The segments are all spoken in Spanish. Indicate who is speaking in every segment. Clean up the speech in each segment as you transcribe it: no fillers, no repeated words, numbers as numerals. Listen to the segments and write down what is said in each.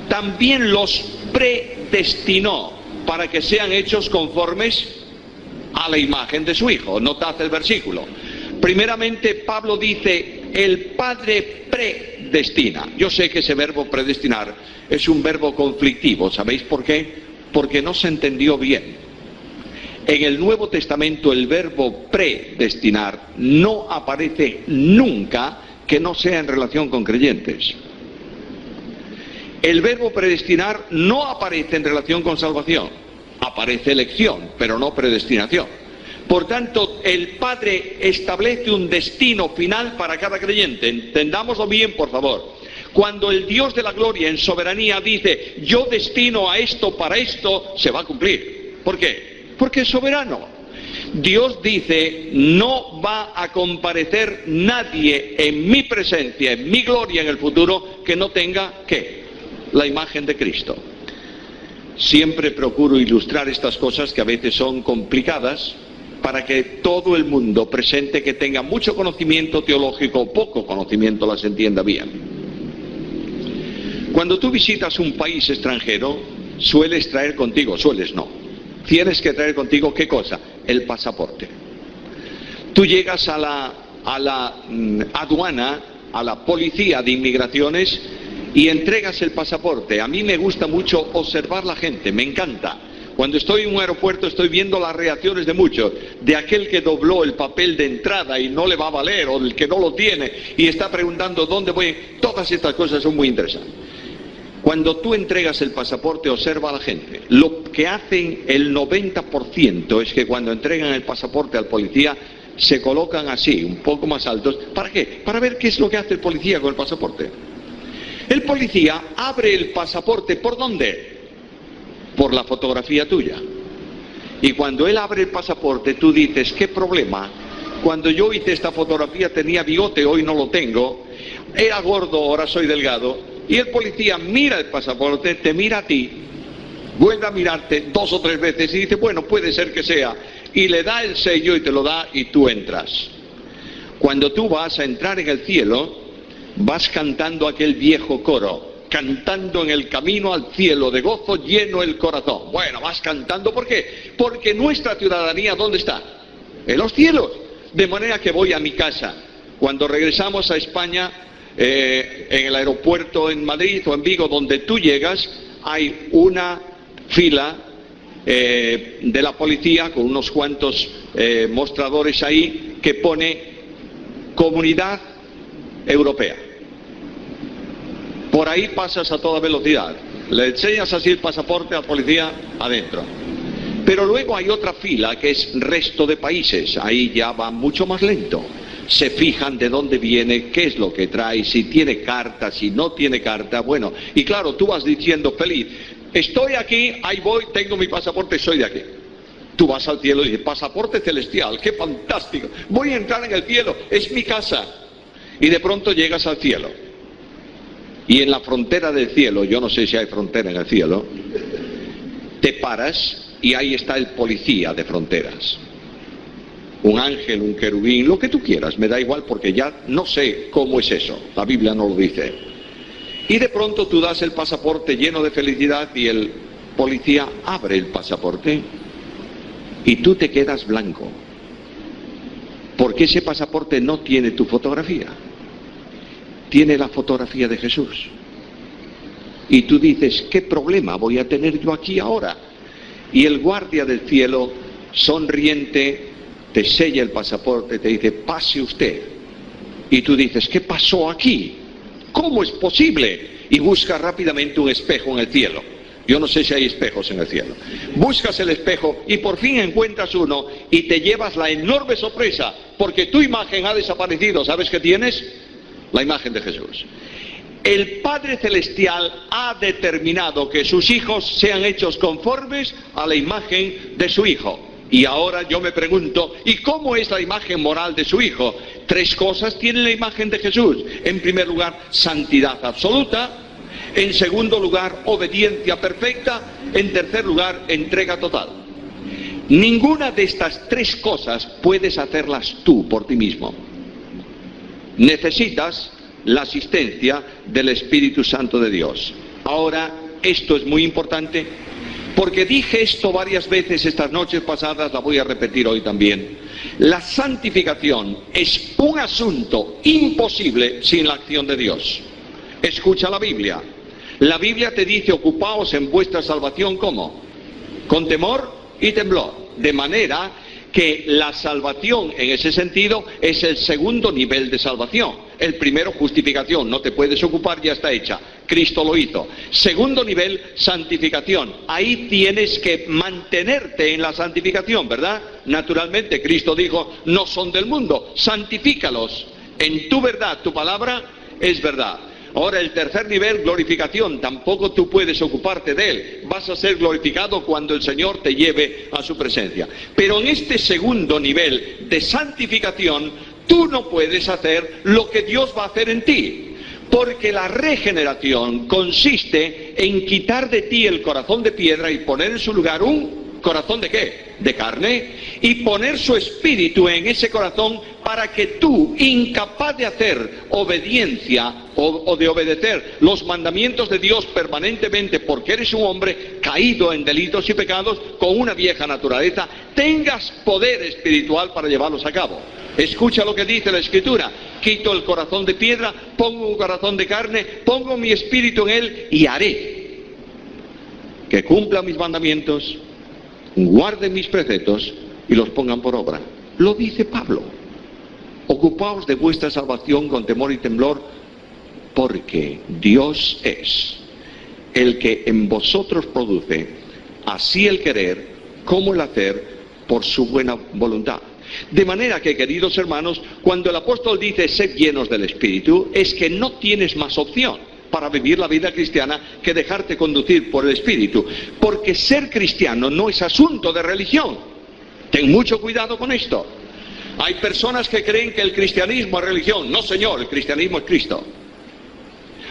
Speaker 1: también los predestinó para que sean hechos conformes a la imagen de su Hijo. Notad el versículo. Primeramente, Pablo dice, el Padre predestina. Yo sé que ese verbo predestinar es un verbo conflictivo. ¿Sabéis por qué? Porque no se entendió bien. En el Nuevo Testamento el verbo predestinar no aparece nunca que no sea en relación con creyentes. El verbo predestinar no aparece en relación con salvación. Aparece elección, pero no predestinación. Por tanto, el Padre establece un destino final para cada creyente. Entendámoslo bien, por favor. Cuando el Dios de la gloria en soberanía dice, yo destino a esto para esto, se va a cumplir. ¿Por qué? Porque es soberano. Dios dice, no va a comparecer nadie en mi presencia, en mi gloria en el futuro, que no tenga, ¿qué? La imagen de Cristo. Siempre procuro ilustrar estas cosas que a veces son complicadas, para que todo el mundo presente que tenga mucho conocimiento teológico o poco conocimiento las entienda bien. Cuando tú visitas un país extranjero, sueles traer contigo, tienes que traer contigo, ¿qué cosa? El pasaporte. Tú llegas a la aduana, a la policía de inmigraciones y entregas el pasaporte. A mí me gusta mucho observar la gente, me encanta. Cuando estoy en un aeropuerto estoy viendo las reacciones de muchos, de aquel que dobló el papel de entrada y no le va a valer, o el que no lo tiene y está preguntando dónde voy. Todas estas cosas son muy interesantes. Cuando tú entregas el pasaporte, observa a la gente. Lo que hacen el 90% es que cuando entregan el pasaporte al policía, se colocan así, un poco más altos. ¿Para qué? Para ver qué es lo que hace el policía con el pasaporte. El policía abre el pasaporte, ¿por dónde? Por la fotografía tuya. Y cuando él abre el pasaporte, tú dices, ¿qué problema? Cuando yo hice esta fotografía tenía bigote, hoy no lo tengo. Era gordo, ahora soy delgado. Y el policía mira el pasaporte, te mira a ti, vuelve a mirarte 2 o 3 veces y dice, bueno, puede ser que sea. Y le da el sello y te lo da y tú entras. Cuando tú vas a entrar en el cielo, vas cantando aquel viejo coro. Cantando en el camino al cielo, de gozo lleno el corazón. Bueno, vas cantando, ¿por qué? Porque nuestra ciudadanía, ¿dónde está? En los cielos. De manera que voy a mi casa. Cuando regresamos a España, en el aeropuerto en Madrid o en Vigo, donde tú llegas, hay una fila de la policía con unos cuantos mostradores ahí que pone Comunidad Europea. Por ahí pasas a toda velocidad, le enseñas así el pasaporte al policía adentro. Pero luego hay otra fila que es resto de países, ahí ya va mucho más lento. Se fijan de dónde viene, qué es lo que trae, si tiene carta, si no tiene carta, bueno. Y claro, tú vas diciendo feliz, estoy aquí, ahí voy, tengo mi pasaporte, soy de aquí. Tú vas al cielo y dices, pasaporte celestial, qué fantástico, voy a entrar en el cielo, es mi casa. Y de pronto llegas al cielo. Y en la frontera del cielo, yo no sé si hay frontera en el cielo, te paras y ahí está el policía de fronteras. Un ángel, un querubín, lo que tú quieras, me da igual porque ya no sé cómo es eso, la Biblia no lo dice. Y de pronto tú das el pasaporte lleno de felicidad y el policía abre el pasaporte y tú te quedas blanco. Porque ese pasaporte no tiene tu fotografía. Tiene la fotografía de Jesús. Y tú dices, ¿qué problema voy a tener yo aquí ahora? Y el guardia del cielo, sonriente, te sella el pasaporte, te dice, pase usted. Y tú dices, ¿qué pasó aquí? ¿Cómo es posible? Y buscas rápidamente un espejo en el cielo. Yo no sé si hay espejos en el cielo. Buscas el espejo y por fin encuentras uno y te llevas la enorme sorpresa, porque tu imagen ha desaparecido. ¿Sabes qué tienes? La imagen de Jesús. El Padre Celestial ha determinado que sus hijos sean hechos conformes a la imagen de su Hijo. Y ahora yo me pregunto, ¿y cómo es la imagen moral de su Hijo? 3 cosas tiene la imagen de Jesús. En primer lugar, santidad absoluta. En segundo lugar, obediencia perfecta. En tercer lugar, entrega total. Ninguna de estas 3 cosas puedes hacerlas tú por ti mismo. Necesitas la asistencia del Espíritu Santo de Dios. Ahora, esto es muy importante, porque dije esto varias veces estas noches pasadas, la voy a repetir hoy también. La santificación es un asunto imposible sin la acción de Dios. Escucha la Biblia. La Biblia te dice: ocupaos en vuestra salvación, ¿cómo? Con temor y temblor. De manera que la salvación en ese sentido es el segundo nivel de salvación. El primero, justificación, no te puedes ocupar, ya está hecha, Cristo lo hizo. Segundo nivel, santificación. Ahí tienes que mantenerte en la santificación, ¿verdad? Naturalmente, Cristo dijo: no son del mundo, santifícalos en tu verdad, tu palabra es verdad. Ahora, el tercer nivel, glorificación, tampoco tú puedes ocuparte de él. Vas a ser glorificado cuando el Señor te lleve a su presencia. Pero en este segundo nivel de santificación, tú no puedes hacer lo que Dios va a hacer en ti. Porque la regeneración consiste en quitar de ti el corazón de piedra y poner en su lugar un corazón ¿de qué? De carne, y poner su espíritu en ese corazón para que tú, incapaz de hacer obediencia o de obedecer los mandamientos de Dios permanentemente, porque eres un hombre caído en delitos y pecados con una vieja naturaleza, tengas poder espiritual para llevarlos a cabo. Escucha lo que dice la Escritura: quito el corazón de piedra, pongo un corazón de carne, pongo mi espíritu en él y haré que cumplan mis mandamientos, guarden mis preceptos y los pongan por obra. Lo dice Pablo. Ocupaos de vuestra salvación con temor y temblor, porque Dios es el que en vosotros produce así el querer como el hacer por su buena voluntad. De manera que, queridos hermanos, cuando el apóstol dice sed llenos del Espíritu, es que no tienes más opción para vivir la vida cristiana que dejarte conducir por el Espíritu, porque ser cristiano no es asunto de religión. Ten mucho cuidado con esto. Hay personas que creen que el cristianismo es religión. No, señor, el cristianismo es Cristo.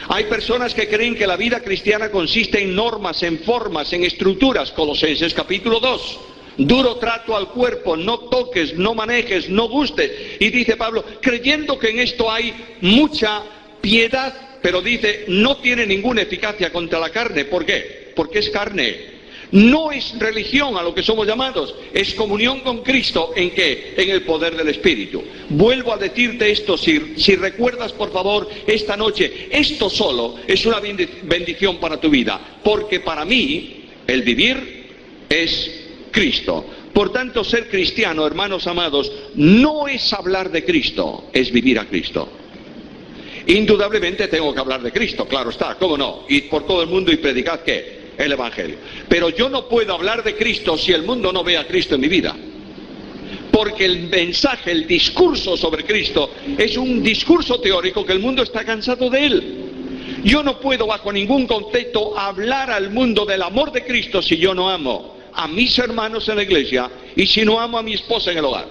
Speaker 1: Hay personas que creen que la vida cristiana consiste en normas, en formas, en estructuras. Colosenses capítulo 2. Duro trato al cuerpo, no toques, no manejes, no gustes. Y dice Pablo, creyendo que en esto hay mucha piedad, pero dice, no tiene ninguna eficacia contra la carne. ¿Por qué? Porque es carne. No es religión a lo que somos llamados, es comunión con Cristo. ¿En qué? En el poder del Espíritu. Vuelvo a decirte esto, si recuerdas por favor esta noche, esto solo es una bendición para tu vida, porque para mí el vivir es Cristo. Por tanto, ser cristiano, hermanos amados, no es hablar de Cristo, es vivir a Cristo. Indudablemente tengo que hablar de Cristo, claro está, ¿cómo no? Y por todo el mundo y predicad ¿qué? El Evangelio. Pero yo no puedo hablar de Cristo si el mundo no ve a Cristo en mi vida. Porque el mensaje, el discurso sobre Cristo es un discurso teórico que el mundo está cansado de él. Yo no puedo bajo ningún concepto hablar al mundo del amor de Cristo si yo no amo a mis hermanos en la iglesia y si no amo a mi esposa en el hogar.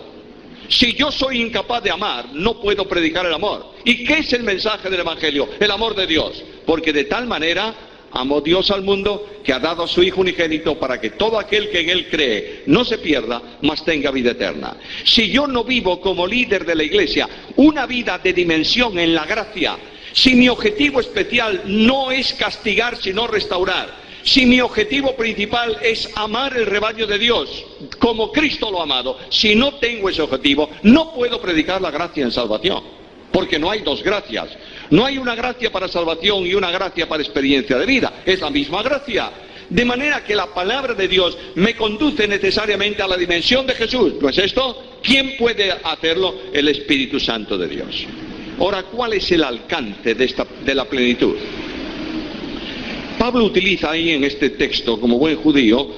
Speaker 1: Si yo soy incapaz de amar, no puedo predicar el amor. ¿Y qué es el mensaje del Evangelio? El amor de Dios. Porque de tal manera amó Dios al mundo que ha dado a su Hijo unigénito para que todo aquel que en Él cree no se pierda, mas tenga vida eterna. Si yo no vivo como líder de la iglesia una vida de dimensión en la gracia, si mi objetivo especial no es castigar sino restaurar, si mi objetivo principal es amar el rebaño de Dios como Cristo lo ha amado, si no tengo ese objetivo, no puedo predicar la gracia en salvación, porque no hay dos gracias. No hay una gracia para salvación y una gracia para experiencia de vida, es la misma gracia. De manera que la palabra de Dios me conduce necesariamente a la dimensión de Jesús. ¿No es esto? ¿Quién puede hacerlo? El Espíritu Santo de Dios. Ahora, ¿cuál es el alcance de la plenitud? Pablo utiliza ahí en este texto, como buen judío,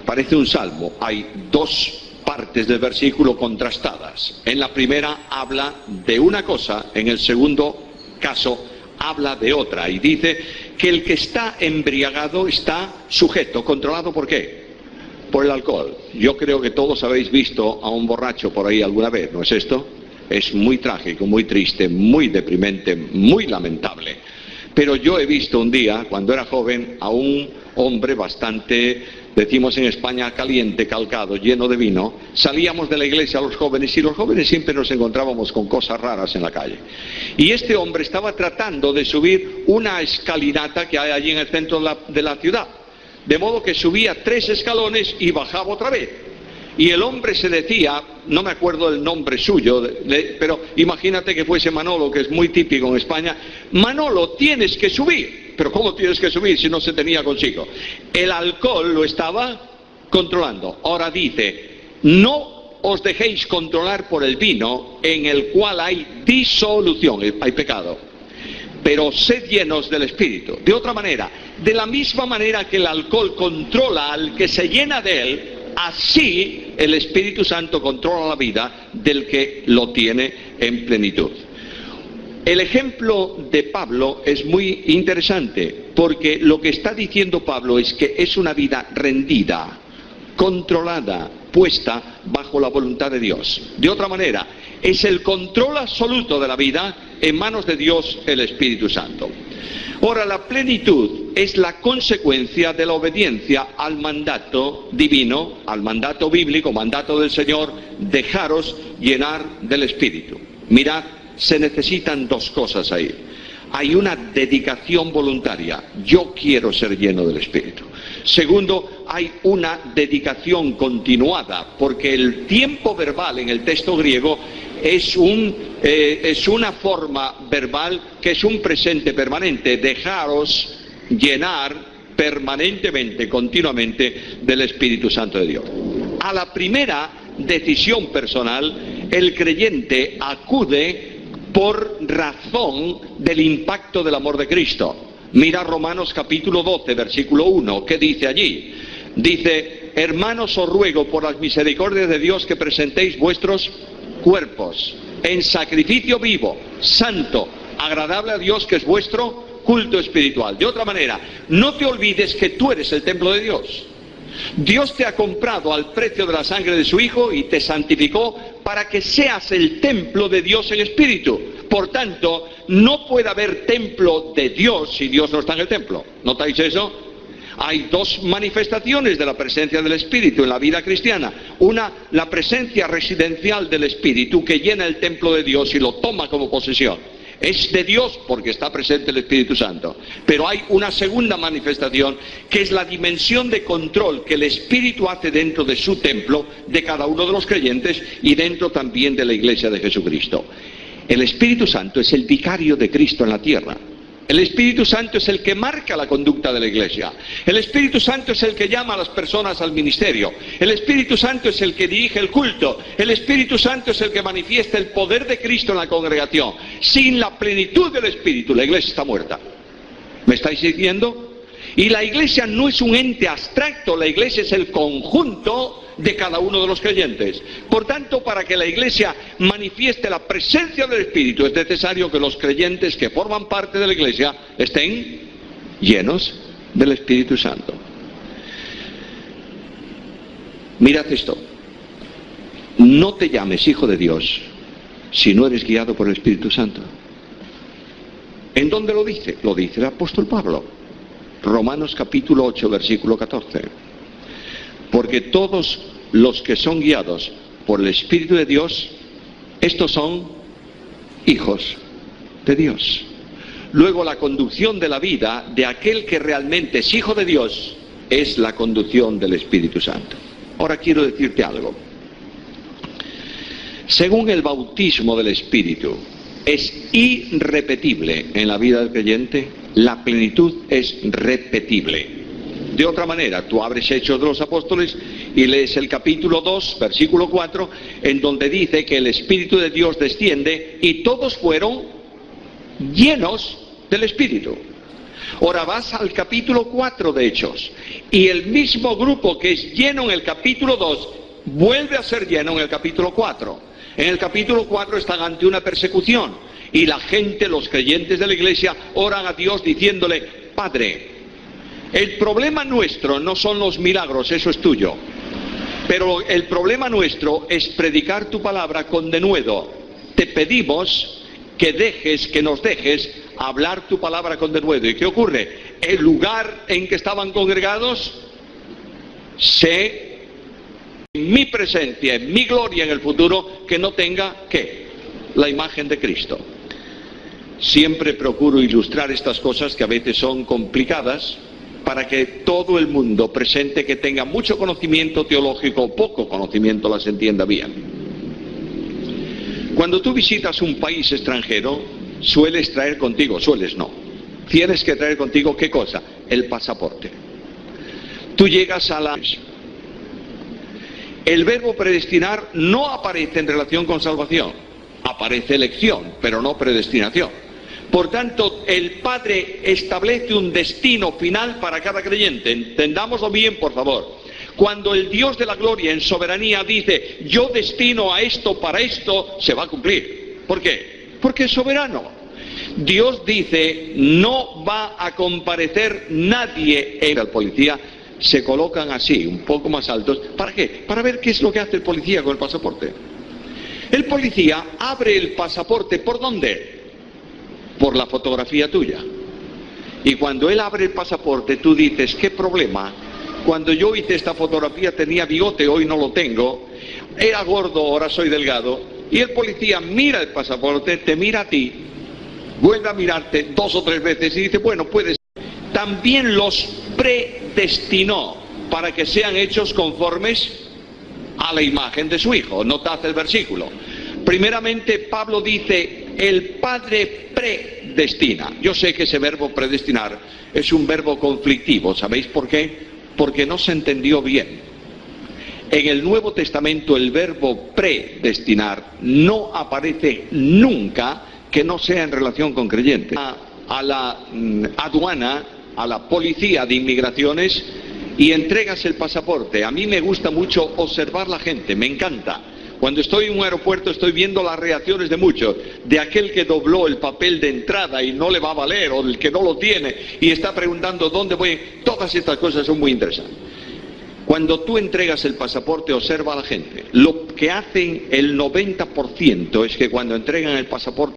Speaker 1: parece un salmo. Hay dos partes del versículo contrastadas. En la primera habla de una cosa, en el segundo caso habla de otra. Y dice que el que está embriagado está sujeto, controlado ¿por qué? Por el alcohol. Yo creo que todos habéis visto a un borracho por ahí alguna vez, ¿no es esto? Es muy trágico, muy triste, muy deprimente, muy lamentable. Pero yo he visto un día, cuando era joven, a un hombre bastante decimos en España caliente, calcado, lleno de vino, salíamos de la iglesia los jóvenes y los jóvenes siempre nos encontrábamos con cosas raras en la calle. Y este hombre estaba tratando de subir una escalinata que hay allí en el centro de la ciudad. De modo que subía 3 escalones y bajaba otra vez. Y el hombre se decía, no me acuerdo el nombre suyo, pero imagínate que fuese Manolo, que es muy típico en España. Manolo, tienes que subir. Pero ¿cómo tienes que subir si no se tenía consigo? El alcohol lo estaba controlando. Ahora dice, no os dejéis controlar por el vino en el cual hay disolución, hay pecado, pero sed llenos del Espíritu. De otra manera, de la misma manera que el alcohol controla al que se llena de él, así el Espíritu Santo controla la vida del que lo tiene en plenitud. El ejemplo de Pablo es muy interesante, porque lo que está diciendo Pablo es que es una vida rendida, controlada, puesta bajo la voluntad de Dios. De otra manera, es el control absoluto de la vida en manos de Dios, el Espíritu Santo. Ahora, la plenitud es la consecuencia de la obediencia al mandato divino, al mandato bíblico, mandato del Señor, dejaros llenar del Espíritu. Mirad, se necesitan 2 cosas ahí. Hay una dedicación voluntaria, yo quiero ser lleno del Espíritu. Segundo, hay una dedicación continuada, porque el tiempo verbal en el texto griego es una forma verbal que es un presente permanente, dejaros llenar permanentemente, continuamente del Espíritu Santo de Dios. A la primera decisión personal, el creyente acude por razón del impacto del amor de Cristo. Mira Romanos capítulo 12, versículo 1, ¿qué dice allí? Dice, hermanos, os ruego por las misericordias de Dios que presentéis vuestros cuerpos en sacrificio vivo, santo, agradable a Dios, que es vuestro culto espiritual. De otra manera, no te olvides que tú eres el templo de Dios. Dios te ha comprado al precio de la sangre de su Hijo y te santificó para que seas el templo de Dios en espíritu. Por tanto, no puede haber templo de Dios si Dios no está en el templo. ¿Notáis eso? Hay 2 manifestaciones de la presencia del Espíritu en la vida cristiana. Una, la presencia residencial del Espíritu que llena el templo de Dios y lo toma como posesión. Es de Dios porque está presente el Espíritu Santo. Pero hay una segunda manifestación que es la dimensión de control que el Espíritu hace dentro de su templo, de cada uno de los creyentes y dentro también de la Iglesia de Jesucristo. El Espíritu Santo es el vicario de Cristo en la tierra. El Espíritu Santo es el que marca la conducta de la Iglesia. El Espíritu Santo es el que llama a las personas al ministerio. El Espíritu Santo es el que dirige el culto. El Espíritu Santo es el que manifiesta el poder de Cristo en la congregación. Sin la plenitud del Espíritu, la Iglesia está muerta. ¿Me estáis siguiendo? Y la Iglesia no es un ente abstracto, la Iglesia es el conjunto de cada uno de los creyentes. Por tanto, para que la Iglesia manifieste la presencia del Espíritu, es necesario que los creyentes que forman parte de la Iglesia estén llenos del Espíritu Santo. Mirad esto. No te llames hijo de Dios si no eres guiado por el Espíritu Santo. ¿En dónde lo dice? Lo dice el apóstol Pablo. Romanos capítulo 8, versículo 14. Porque todos los que son guiados por el Espíritu de Dios, estos son hijos de Dios. Luego, la conducción de la vida de aquel que realmente es hijo de Dios es la conducción del Espíritu Santo. Ahora quiero decirte algo. Según el bautismo del Espíritu es irrepetible en la vida del creyente, la plenitud es repetible. De otra manera, tú abres Hechos de los Apóstoles y lees el capítulo 2, versículo 4, en donde dice que el Espíritu de Dios desciende y todos fueron llenos del Espíritu. Ahora vas al capítulo 4 de Hechos y el mismo grupo que es lleno en el capítulo 2 vuelve a ser lleno en el capítulo 4. En el capítulo 4 están ante una persecución y la gente, los creyentes de la iglesia, oran a Dios diciéndole: Padre, el problema nuestro no son los milagros, eso es tuyo, pero el problema nuestro es predicar tu palabra con denuedo. Te pedimos que nos dejes hablar tu palabra con denuedo. ¿Y qué ocurre? El lugar en que estaban congregados sé en mi presencia, en mi gloria en el futuro, que no tenga, ¿qué? La imagen de Cristo. Siempre procuro ilustrar estas cosas que a veces son complicadas para que todo el mundo presente que tenga mucho conocimiento teológico o poco conocimiento las entienda bien. Cuando tú visitas un país extranjero, sueles traer contigo, tienes que traer contigo, ¿qué cosa? El pasaporte. Tú llegas a la... El verbo predestinar no aparece en relación con salvación, aparece elección, pero no predestinación. Por tanto, el Padre establece un destino final para cada creyente. Entendámoslo bien, por favor. Cuando el Dios de la gloria en soberanía dice, yo destino a esto para esto, se va a cumplir. ¿Por qué? Porque es soberano. Dios dice, no va a comparecer nadie en el policía. Se colocan así, un poco más altos. ¿Para qué? Para ver qué es lo que hace el policía con el pasaporte. El policía abre el pasaporte, ¿por dónde? Por la fotografía tuya. Y cuando él abre el pasaporte, tú dices, ¿qué problema? Cuando yo hice esta fotografía tenía bigote, hoy no lo tengo. Era gordo, ahora soy delgado. Y el policía mira el pasaporte, te mira a ti, vuelve a mirarte 2 o 3 veces y dice, bueno, puedes. También los predestinó para que sean hechos conformes a la imagen de su Hijo. Notad el versículo. Primeramente, Pablo dice, el Padre predestina. Yo sé que ese verbo predestinar es un verbo conflictivo. ¿Sabéis por qué? Porque no se entendió bien. En el Nuevo Testamento el verbo predestinar no aparece nunca que no sea en relación con creyentes. A la aduana, a la policía de inmigraciones y entregas el pasaporte. A mí me gusta mucho observar la gente, me encanta. Cuando estoy en un aeropuerto estoy viendo las reacciones de muchos, de aquel que dobló el papel de entrada y no le va a valer, o del que no lo tiene y está preguntando dónde voy. Todas estas cosas son muy interesantes. Cuando tú entregas el pasaporte, observa a la gente. Lo que hacen el 90% es que cuando entregan el pasaporte